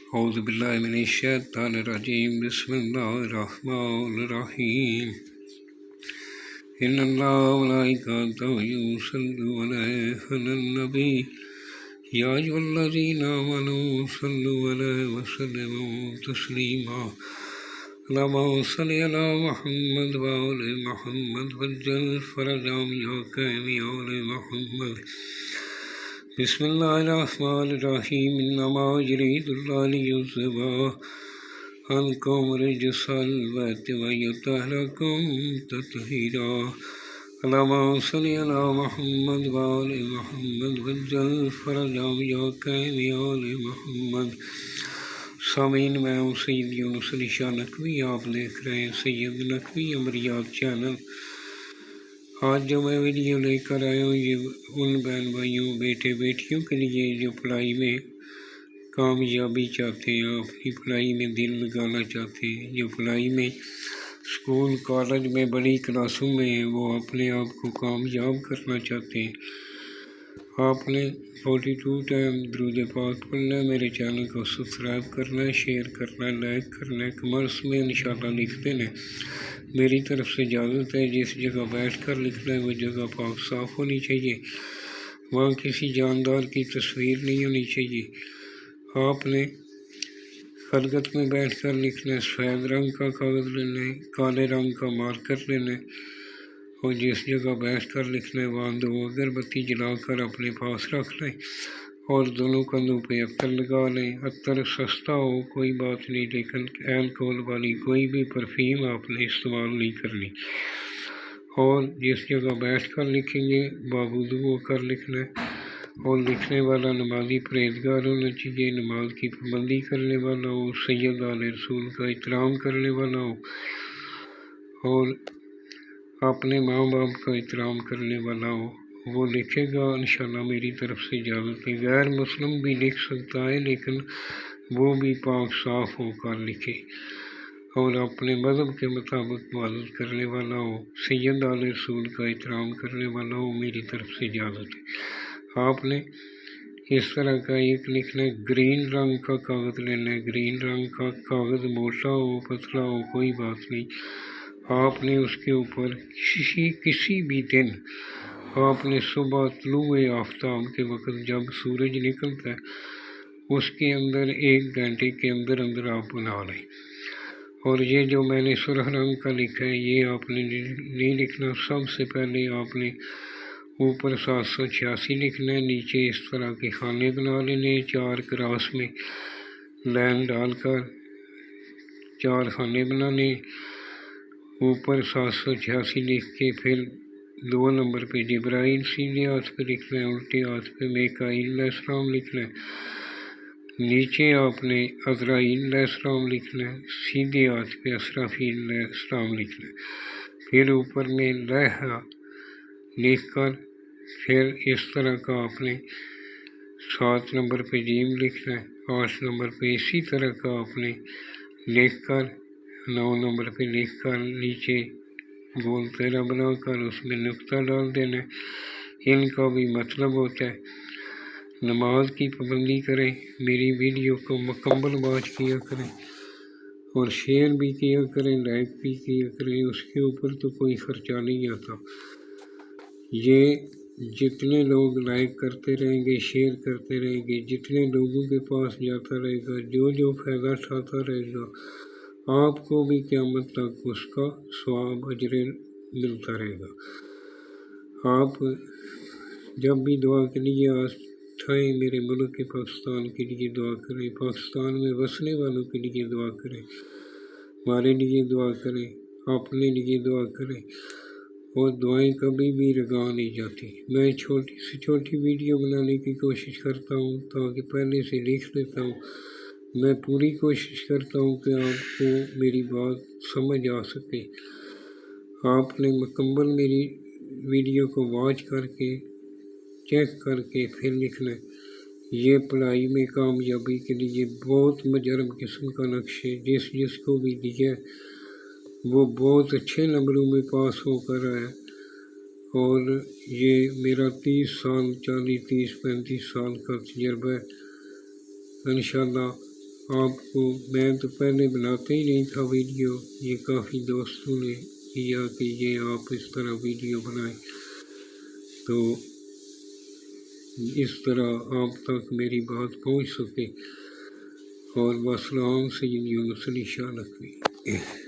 أعوذ بالله من الشيطان الرجيم بسم الله الرحمن الرحيم إن الله وملائكته يصلون على النبي يا أيها الذين آمنوا صلوا عليه وسلموا تسليما اللهم صل على محمد وآل محمد وجل فرجهم يا كريم يا آل محمد بسم الله الرحمن الرحيم إنما يريد الله ليذهب عنكم رجس البيت ويطهركم تطهيرا اللهم صل على محمد وآل محمد وجل فرجهم يا كريم يا آل محمد سامعین میں ہوں سید یونس علی شاہ نقوی، آپ دیکھ رہے ہیں سید نقوی عمریات چینل۔ آج جو میں ویڈیو لے کر آیا ہوں یہ ان بہن بھائیوں بیٹے بیٹیوں کے لیے جو پڑھائی میں کامیابی چاہتے ہیں، اپنی پڑھائی میں دل لگانا چاہتے ہیں، جو پڑھائی میں اسکول کالج میں بڑی کلاسوں میں ہیں، وہ اپنے آپ کو کامیاب کرنا چاہتے ہیں۔ آپ نے 42 ٹائم درود پاک پڑھنا ہے، میرے چینل کو سبسکرائب کرنا ہے، شیئر کرنا ہے، لائک کرنا ہے، کمنٹس میں انشاءاللہ لکھ دینا ہے۔ میری طرف سے اجازت ہے، جس جگہ بیٹھ کر لکھنا ہے وہ جگہ پاک صاف ہونی چاہیے، وہاں کسی جاندار کی تصویر نہیں ہونی چاہیے۔ آپ نے خلقت میں بیٹھ کر لکھنا ہے، سفید رنگ کا کاغذ لینا ہے، کالے رنگ کا مارکر لینا ہے، اور جس جگہ بیٹھ کر لکھنا ہے وہاں 2 اگربتی جلا کر اپنے پاس رکھ لیں اور دونوں کندھوں پہ عطر لگا لیں۔ عطر سستا ہو کوئی بات نہیں، لیکن الکوہول والی کوئی بھی پرفیوم آپ نے استعمال نہیں کرنی۔ اور جس جگہ بیٹھ کر لکھیں گے باوضو ہو کر لکھنا ہے، اور لکھنے والا نمازی پرہیزگار ہونا چاہیے، نماز کی پابندی کرنے والا ہو، سید آل رسول کا احترام کرنے والا ہو، اور اپنے ماں باپ کا احترام کرنے والا ہو، وہ لکھے گا۔ انشاءاللہ میری طرف سے اجازت ہے۔ غیر مسلم بھی لکھ سکتا ہے، لیکن وہ بھی پاک صاف ہو کر لکھے اور اپنے مذہب کے مطابق معزز کرنے والا ہو، سید آل رسول کا احترام کرنے والا ہو، میری طرف سے اجازت ہے۔ آپ نے اس طرح کا ایک لکھنا ہے، گرین رنگ کا کاغذ لینا ہے۔ گرین رنگ کا کاغذ موٹا ہو پتلا ہو کوئی بات نہیں، آپ نے اس کے اوپر کسی بھی دن آپ نے صبح طلوع آفتاب کے وقت جب سورج نکلتا ہے اس کے اندر 1 گھنٹے کے اندر اندر آپ بنا لیں۔ اور یہ جو میں نے سرخ رنگ کا لکھا ہے یہ آپ نے نہیں لکھنا، سب سے پہلے آپ نے اوپر 786 لکھنا ہے، نیچے اس طرح کے خانے بنا لینے، 4 کراس میں لائن ڈال کر 4 خانے بنانے، اوپر 786 لکھ کے پھر 2 نمبر پہ جبرائیل سیدھے ہاتھ پہ لکھنا ہے، الٹے ہاتھ پہ میکائیل علیہ السلام لکھنا ہے، نیچے آپ نے عزرائیل علیہ السلام لکھنا ہے، سیدھے ہاتھ پہ اسرافیل علیہ السلام لکھنا ہے، پھر اوپر میں لہا لکھ کر پھر اس طرح کا آپ نے 7 نمبر پہ جیم لکھنا ہے، 8 نمبر پہ اسی طرح کا آپ نے لکھ کر 9 نمبر پہ لکھ کر نیچے گول تیرہ بنا کر اس میں نقطہ ڈال دینا ہے۔ ان کا بھی مطلب ہوتا ہے نماز کی پابندی کریں، میری ویڈیو کو مکمل واچ کیا کریں اور شیئر بھی کیا کریں، لائک بھی کیا کریں، اس کے اوپر تو کوئی خرچہ نہیں آتا۔ یہ جتنے لوگ لائک کرتے رہیں گے، شیئر کرتے رہیں گے، جتنے لوگوں کے پاس جاتا رہے گا، جو فائدہ اٹھاتا رہے گا، آپ کو بھی قیامت تک اس کا ثواب اجر ملتا رہے گا۔ آپ جب بھی دعا کے لیے اٹھائیں، میرے ملک کے پاکستان کے لیے دعا کریں، پاکستان میں بسنے والوں کے لیے دعا کریں، ہمارے لیے دعا کریں، اپنے لیے دعا کریں، اور دعائیں کبھی بھی رگا نہیں جاتی۔ میں چھوٹی سے چھوٹی ویڈیو بنانے کی کوشش کرتا ہوں تاکہ پہلے سے لکھ لیتا ہوں۔ میں پوری کوشش کرتا ہوں کہ آپ کو میری بات سمجھ آ سکے۔ آپ نے مکمل میری ویڈیو کو واچ کر کے چیک کر کے پھر لکھنا ہے۔ یہ پڑھائی میں کامیابی کے لیے بہت مجرب قسم کا نقش ہے، جس کو بھی دیا وہ بہت اچھے نمبروں میں پاس ہو کر آیا، اور یہ میرا 30 سال 35 سال کا تجربہ ہے۔ انشاءاللہ آپ کو میں تو پہلے بناتا ہی نہیں تھا ویڈیو، یہ کافی دوستوں نے کیا کہ یہ آپ اس طرح ویڈیو بنائیں، تو اس طرح آپ تک میری بات پہنچ سکے۔ اور وسلام سید یونس علی شاہ لکھوی۔